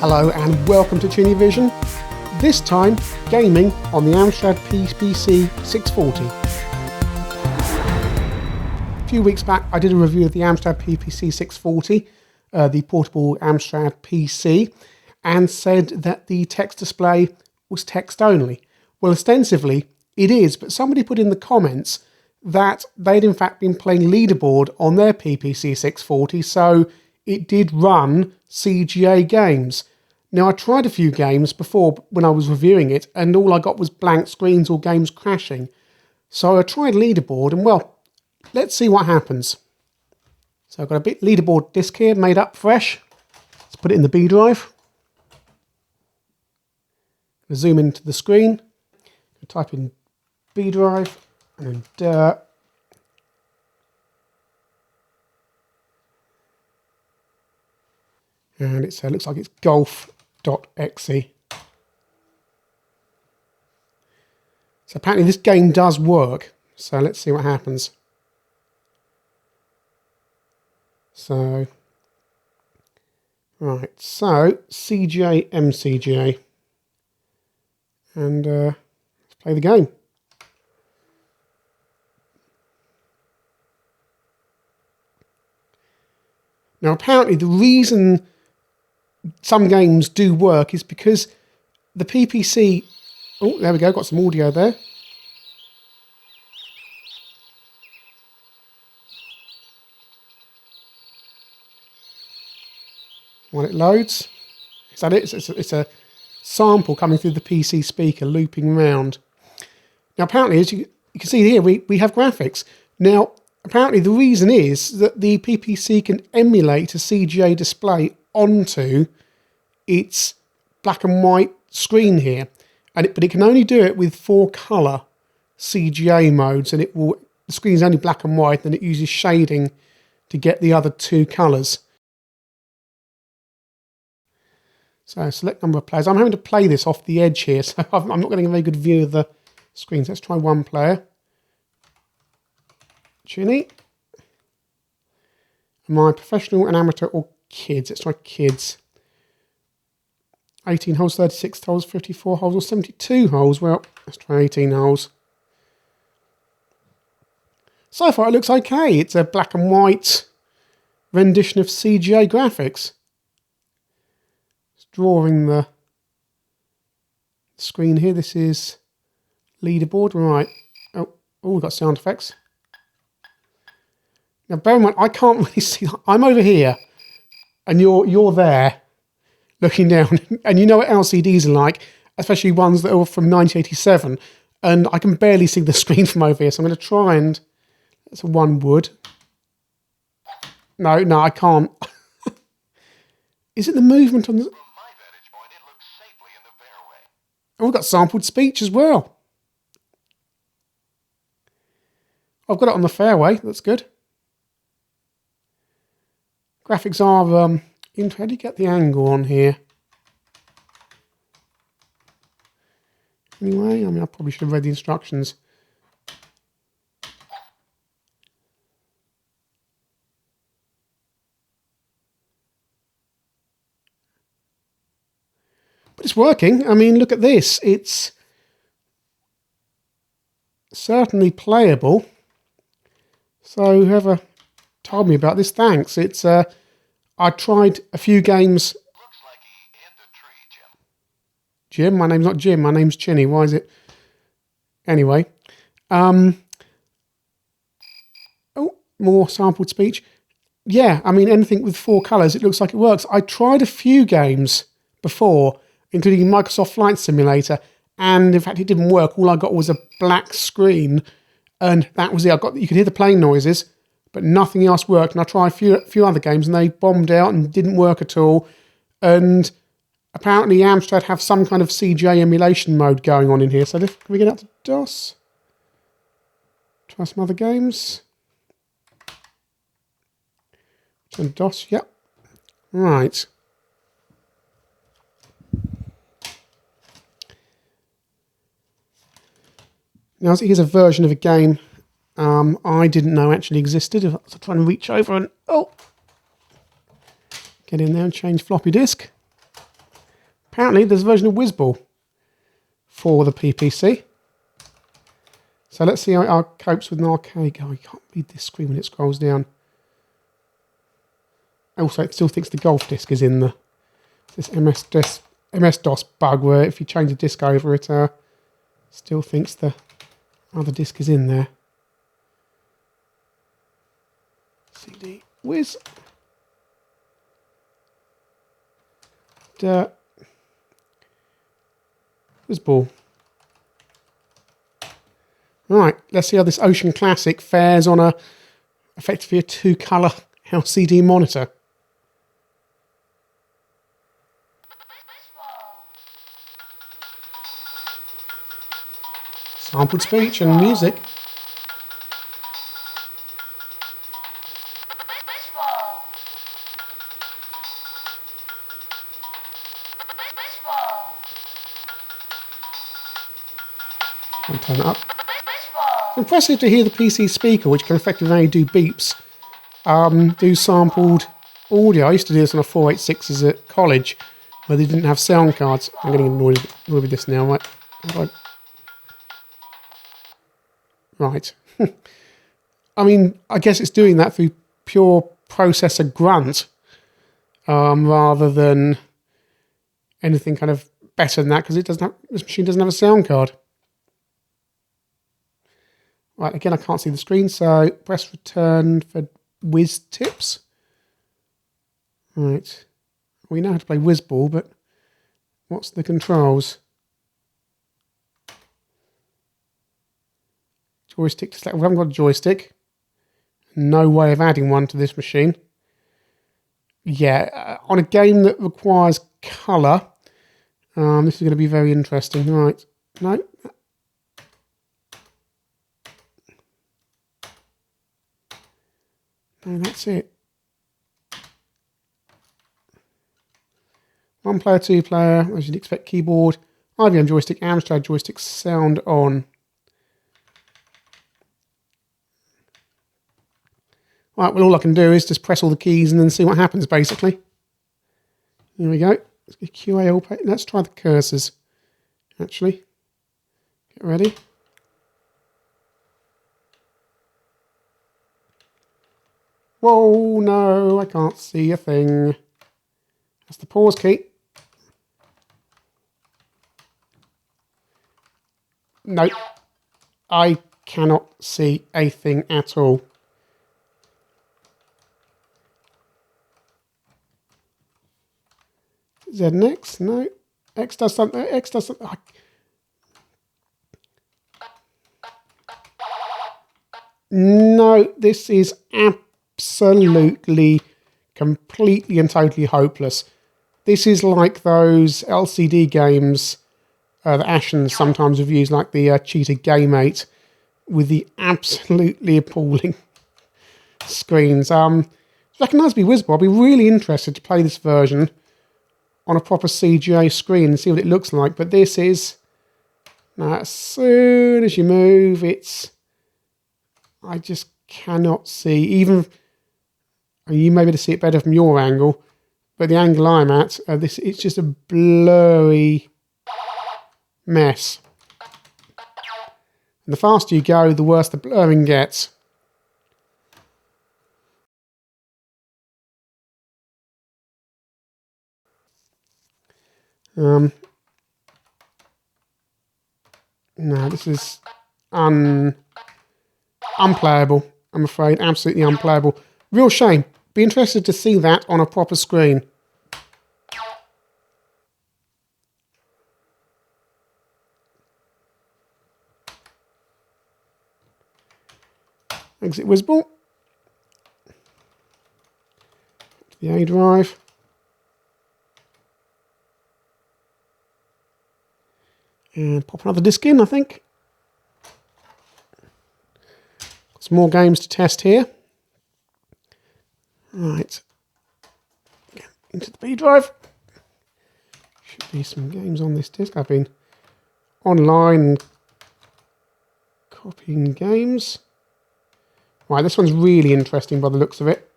Hello and welcome to ChinnyVision. This time, gaming on the Amstrad PPC 640. A few weeks back I did a review of the Amstrad PPC 640, the portable Amstrad PC, and said that the text display was text only. Well, ostensibly it is, but somebody put in the comments that they'd in fact been playing Leaderboard on their PPC 640, so it did run CGA games. Now, I tried a few games before when I was reviewing it, and all I got was blank screens or games crashing. So I tried Leaderboard, and well, let's see what happens. So I've got a bit Leaderboard disk here, made up fresh. Let's put it in the B drive. Zoom into the screen. Type in B drive, and then dirt. And it looks like it's golf.exe. So apparently this game does work. So let's see what happens. So, right, so CGA, MCGA. And let's play the game. Now apparently the reason some games do work is because the PPC... Oh, there we go, got some audio there. While it loads. Is that it? It's a sample coming through the PC speaker, looping round. Now apparently, as you can see here, we have graphics. Now, apparently the reason is that the PPC can emulate a CGA display onto its black and white screen here, but it can only do it with 4-color CGA modes, and the screen is only black and white, and it uses shading to get the other 2 colors. So select number of players. I'm having to play this off the edge here, so I'm not getting a very good view of the screen. So let's try 1 player. Chinny. Am I professional, an amateur, or kids? Let's try kids. 18 holes, 36 holes, 54 holes, or 72 holes. Well, let's try 18 holes. So far it looks okay. It's a black and white rendition of CGA graphics. Just drawing the screen here. This is Leaderboard. Right. Oh, we've got sound effects. Now bear in mind, I can't really see. I'm over here and you're there looking down, and you know what LCDs are like, especially ones that are from 1987, and I can barely see the screen from over here, so I'm going to try and... That's a 1 wood. No, I can't. Is it the movement on the... From my vantage point, it looks safely in the fairway. Oh, we've got sampled speech as well. I've got it on the fairway, that's good. Graphics are... How do you get the angle on here? Anyway, I mean, I probably should have read the instructions. But it's working. I mean, look at this. It's certainly playable. So whoever told me about this, thanks. It's... I tried a few games. Looks like he hit the tree, Jim. Jim? My name's not Jim. My name's Chinny. Why is it? Anyway. Oh, more sampled speech. Yeah, I mean, anything with 4 colours, it looks like it works. I tried a few games before, including Microsoft Flight Simulator, and in fact, it didn't work. All I got was a black screen, and that was it. You could hear the plane noises, but nothing else worked. And I tried a few other games, and they bombed out and didn't work at all. And apparently Amstrad have some kind of CGA emulation mode going on in here. So can we get out to DOS? Try some other games. Turn DOS, yep. Right. Now here's a version of a game I didn't know actually existed. So I'm trying to reach over and get in there and change floppy disk. apparently there's a version of Whizball for the PPC. So let's see how it copes with an arcade. Oh, you can't read this screen when it scrolls down. Also, it still thinks the golf disc is in the this MS-DOS bug where if you change the disc over, it still thinks the other disc is in there. CD whiz. Whizball. Right, let's see how this Ocean Classic fares on effectively a 2-colour LCD monitor. Sampled speech and music. I'll turn it up. It's impressive to hear the PC speaker, which can effectively only do beeps, do sampled audio. I used to do this on a 486s at college, where they didn't have sound cards. I'm getting annoyed with this now, right? Right. I mean, I guess it's doing that through pure processor grunt, rather than anything kind of better than that, because this machine doesn't have a sound card. Right, again, I can't see the screen, so press return for whiz tips. Right. We know how to play Whizball, but what's the controls? Joystick to select. We haven't got a joystick. No way of adding one to this machine. Yeah, on a game that requires colour, this is going to be very interesting. Right. No. No, that's it. 1 player, 2 player, as you'd expect, keyboard, IBM joystick, Amstrad joystick, sound on. Right, well, all I can do is just press all the keys and then see what happens, basically. Here we go. Let's get QA all page. Let's try the cursors, actually. Get ready. Whoa, no, I can't see a thing. That's the pause key. Nope. I cannot see a thing at all. Z and X? No. X does something. X does something. No, this is absolutely, completely and totally hopeless. This is like those LCD games that Ashens sometimes reviews, like the Cheetah Game 8, with the absolutely appalling screens. It's recognised to be Whizball. I'd be really interested to play this version on a proper CGA screen and see what it looks like. But this is... Now, as soon as you move, I just cannot see. Even... You may be able to see it better from your angle, but the angle I'm at, it's just a blurry mess. And the faster you go, the worse the blurring gets. No, this is unplayable, I'm afraid. Absolutely unplayable. Real shame. Be interested to see that on a proper screen. Exit Whizball. To the A drive. And pop another disc in, I think. Got some more games to test here. Right. Into the B drive. Should be some games on this disc. I've been online copying games. Right, this one's really interesting by the looks of it.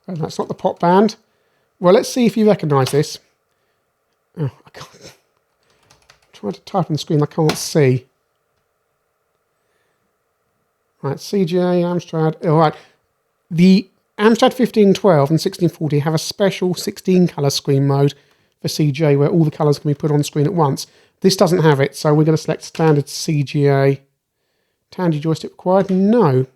Oh, that's not the pop band. Well, let's see if you recognise this. Oh, I can't. I'm trying to type on the screen, I can't see. Right, CGA, Amstrad. All right. The Amstrad 1512 and 1640 have a special 16 colour screen mode for CGA where all the colours can be put on screen at once. This doesn't have it, so we're going to select standard CGA. Tandy joystick required? No.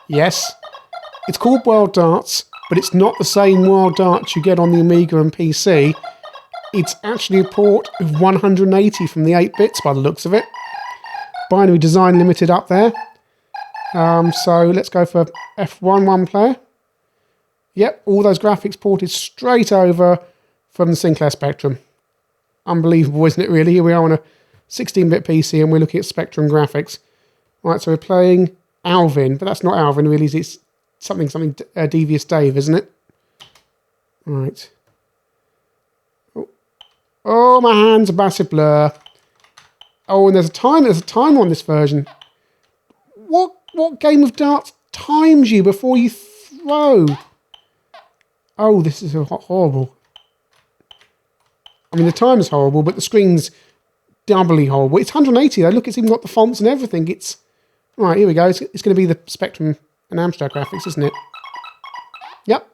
Yes. It's called World Darts, but it's not the same World Darts you get on the Amiga and PC. It's actually a port of 180 from the 8 bits by the looks of it. Binary Design Limited up there. So let's go for F1 one player. Yep, all those graphics ported straight over from the Sinclair Spectrum. Unbelievable, isn't it, really? Here we are on a 16-bit PC and we're looking at Spectrum graphics. Right, so we're playing Alvin, but that's not Alvin, really. It's something Devious Dave, isn't it? Right. Oh, my hand's a massive blur. Oh, and there's a timer on this version. What game of darts times you before you throw? Oh, this is horrible. I mean, the timer's horrible, but the screen's doubly horrible. It's 180 though. Look, it's even got the fonts and everything. It's right. Here we go. It's going to be the Spectrum and Amstrad graphics, isn't it? Yep.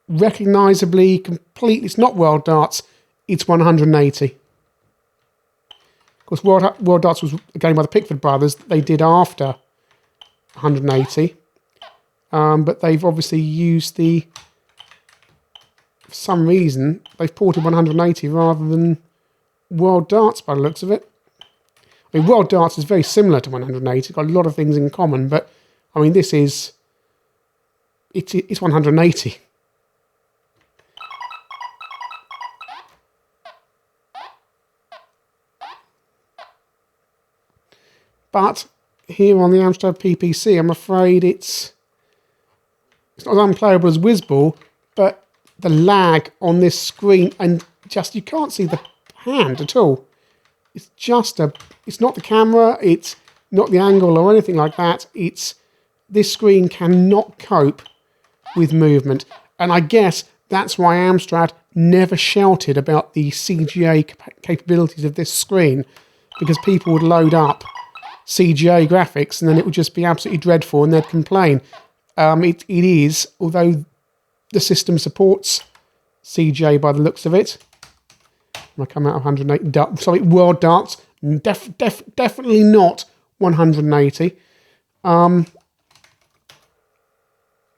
Recognisably, completely. It's not World Darts. It's 180. Of course, World Darts was a game by the Pickford brothers. They did after 180, but they've obviously used for some reason, they've ported 180 rather than World Darts by the looks of it. I mean, World Darts is very similar to 180. It's got a lot of things in common, but I mean, it's 180. But here on the Amstrad PPC, I'm afraid it's not as unplayable as Whizball, but the lag on this screen, and just you can't see the hand at all. It's just it's not the camera, it's not the angle or anything like that. This screen cannot cope with movement. And I guess that's why Amstrad never shouted about the CGA capabilities of this screen, because people would load up CGA graphics and then it would just be absolutely dreadful and they'd complain. It is, although the system supports CGA by the looks of it. I come out of 180. Sorry, World Darts. Definitely not 180.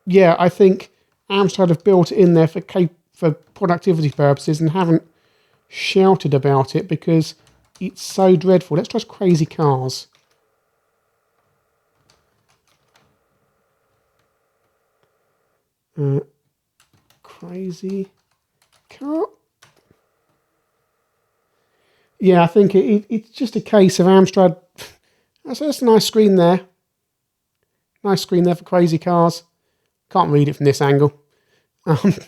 Yeah, I think Amstrad have built it in there for productivity purposes and haven't shouted about it because it's so dreadful. Let's try Crazy Cars. Crazy Car. Yeah, I think it's just a case of Amstrad. That's a nice screen there. Nice screen there for Crazy Cars. Can't read it from this angle. That's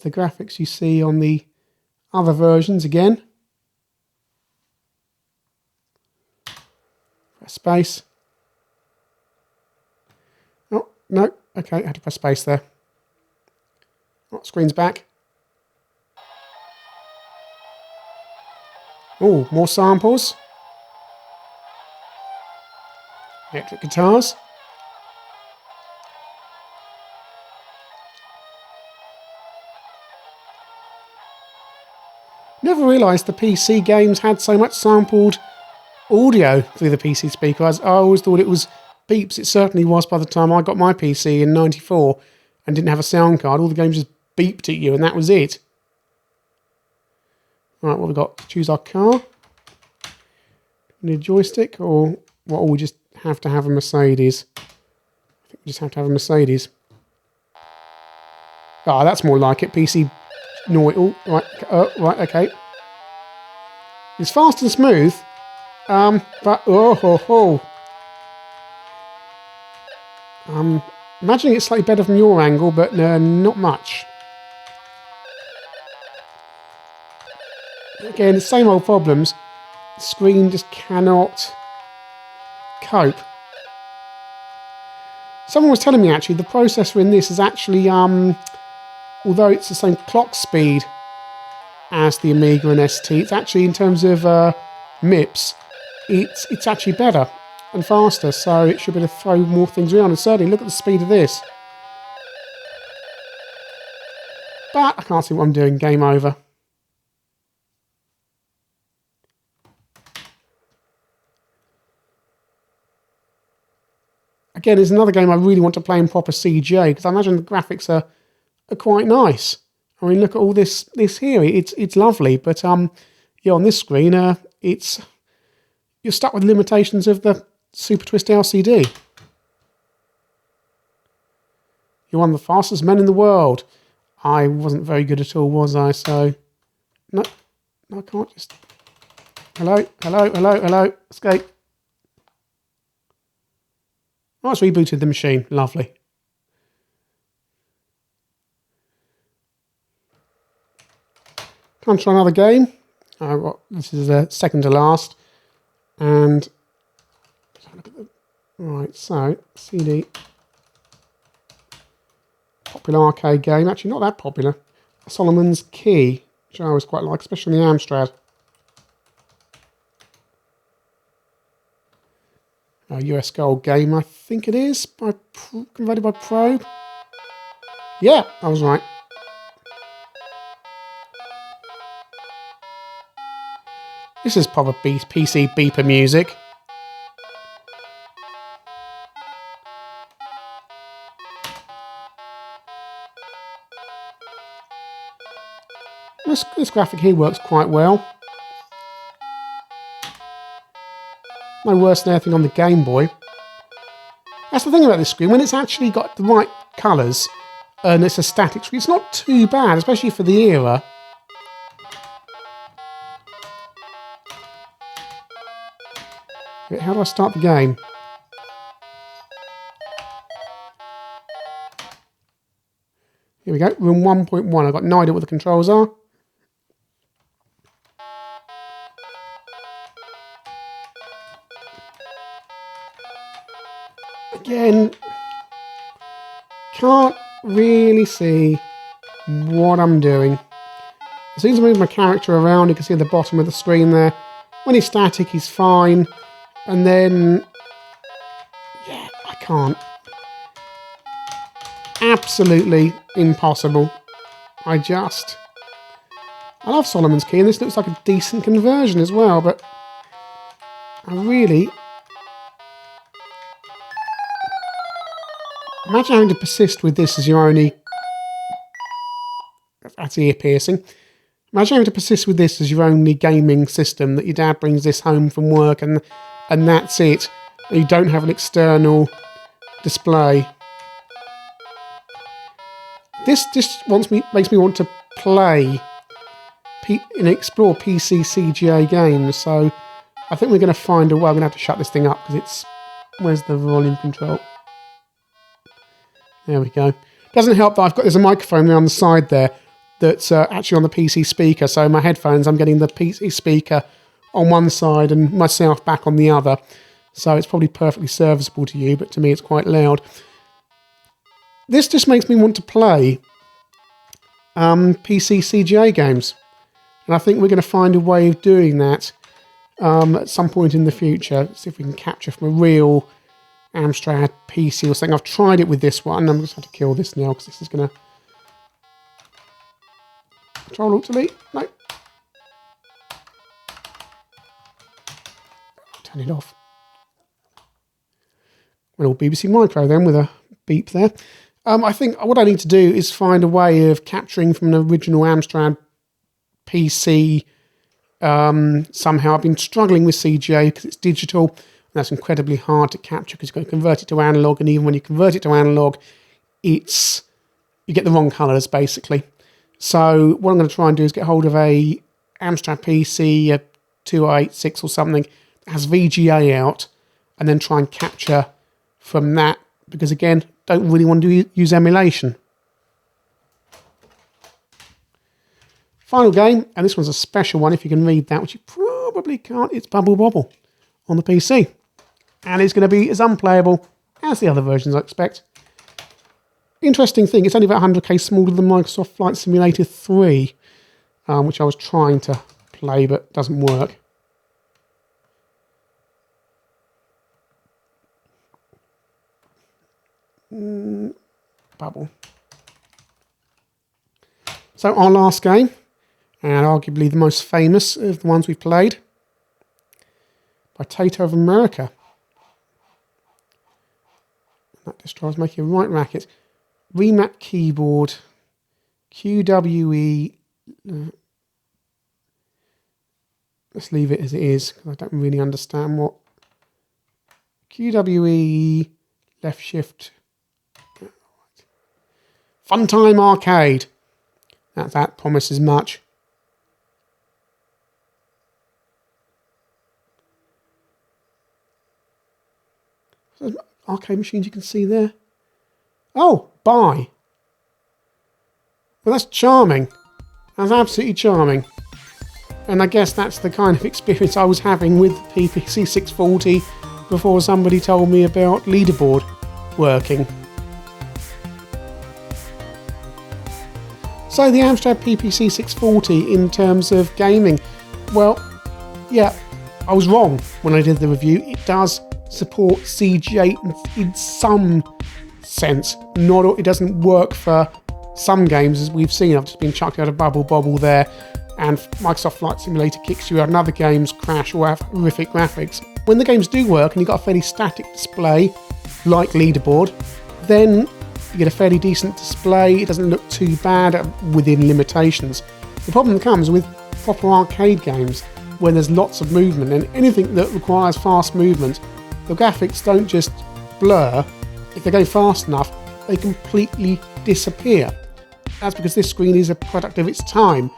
the graphics you see on the other versions again. Press space. Oh, no. Okay, I had to press space there. Oh, screen's back. Oh, more samples. Electric guitars. Never realised the PC games had so much sampled audio through the PC speaker. I always thought it was beeps. It certainly was by the time I got my PC in '94 and didn't have a sound card. All the games just beeped at you and that was it. Right, what have we got? Choose our car. Need a joystick, or what? Or we just have to have a Mercedes. I think we just have to have a Mercedes. Ah, that's more like it. PC. No, right, right, okay. It's fast and smooth, but Imagining it's slightly better from your angle, but not much. Again, the same old problems. The screen just cannot cope. Someone was telling me actually the processor in this is actually, although it's the same clock speed as the Amiga and ST, it's actually in terms of MIPS, it's actually better and faster, so it should be able to throw more things around. And certainly look at the speed of this. But I can't see what I'm doing. Game over. Again, it's another game I really want to play in proper CGA because I imagine the graphics are quite nice. I mean, look at all this here. It's lovely, but yeah, on this screen, you're stuck with limitations of the Super Twist LCD. You're one of the fastest men in the world. I wasn't very good at all, was I? So, no, I can't just. Hello, hello, hello, hello. Escape. Oh, it's rebooted the machine. Lovely. Come try another game. This is the second to last. And look at the, right, so CD. Popular arcade game. Actually, not that popular. Solomon's Key, which I always quite like, especially on the Amstrad. US Gold game, I think it is, converted by Probe. Yeah, I was right. This is proper PC beeper music. This graphic here works quite well. No worse than anything on the Game Boy. That's the thing about this screen, when it's actually got the right colours and it's a static screen, it's not too bad, especially for the era. How do I start the game? Here we go, room 1.1. I've got no idea what the controls are. Again, can't really see what I'm doing. As soon as I move my character around, you can see at the bottom of the screen there. When he's static, he's fine. And then, yeah, I can't. Absolutely impossible. I love Solomon's Key, and this looks like a decent conversion as well, but I really... Imagine having to persist with this as your only... That's ear piercing. Imagine having to persist with this as your only gaming system, that your dad brings this home from work and that's it. You don't have an external display. This just makes me want to play and explore PC CGA games. So I think we're going to find a way. I'm going to have to shut this thing up because it's... Where's the volume control? There we go. Doesn't help that there's a microphone there on the side there that's actually on the PC speaker. So my headphones, I'm getting the PC speaker on one side and myself back on the other. So it's probably perfectly serviceable to you, but to me it's quite loud. This just makes me want to play PC CGA games. And I think we're going to find a way of doing that at some point in the future. See if we can capture from a real Amstrad PC or something. I've tried it with this one. I'm just going to kill this now because this is going to... Control Alt Delete? No. Turn it off. Well, BBC Micro then with a beep there. I think what I need to do is find a way of capturing from an original Amstrad PC somehow. I've been struggling with CGA because it's digital and that's incredibly hard to capture because you've got to convert it to analog, and even when you convert it to analog, you get the wrong colours basically. So what I'm going to try and do is get hold of a Amstrad PC, a 2886 or something that has VGA out, and then try and capture from that, because again, don't really want to use emulation. Final game, and this one's a special one if you can read that, which you probably can't. It's Bubble Bobble on the PC. And it's going to be as unplayable as the other versions, I expect. Interesting thing, it's only about 100k smaller than Microsoft Flight Simulator 3, which I was trying to play but doesn't work. Bubble. So our last game, and arguably the most famous of the ones we've played, Potato of America. That destroys making a right racket. Remap keyboard, QWE. Let's leave it as it is because I don't really understand what QWE left shift. Funtime Arcade. That promises much. So arcade machines you can see there. Oh, buy. Well, that's charming. That's absolutely charming. And I guess that's the kind of experience I was having with PPC 640 before somebody told me about leaderboard working. So the Amstrad PPC 640 in terms of gaming, well, yeah, I was wrong when I did the review. It does support CG8 in some sense. It doesn't work for some games, as we've seen. I've just been chucked out of Bubble Bobble there, and Microsoft Flight Simulator kicks you out, and other games crash or have horrific graphics. When the games do work and you've got a fairly static display, like leaderboard, then you get a fairly decent display. It doesn't look too bad within limitations. The problem comes with proper arcade games when there's lots of movement, and anything that requires fast movement, the graphics don't just blur. If they go fast enough, they completely disappear. That's because this screen is a product of its time.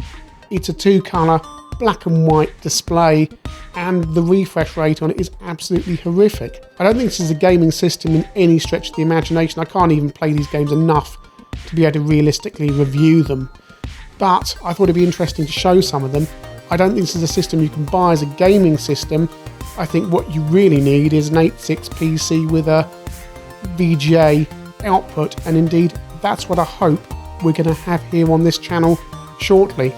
It's a 2-colour black and white display, and the refresh rate on it is absolutely horrific. I don't think this is a gaming system in any stretch of the imagination. I can't even play these games enough to be able to realistically review them. But I thought it'd be interesting to show some of them. I don't think this is a system you can buy as a gaming system. I think what you really need is an 8.6 PC with a VGA output, and indeed that's what I hope we're going to have here on this channel shortly.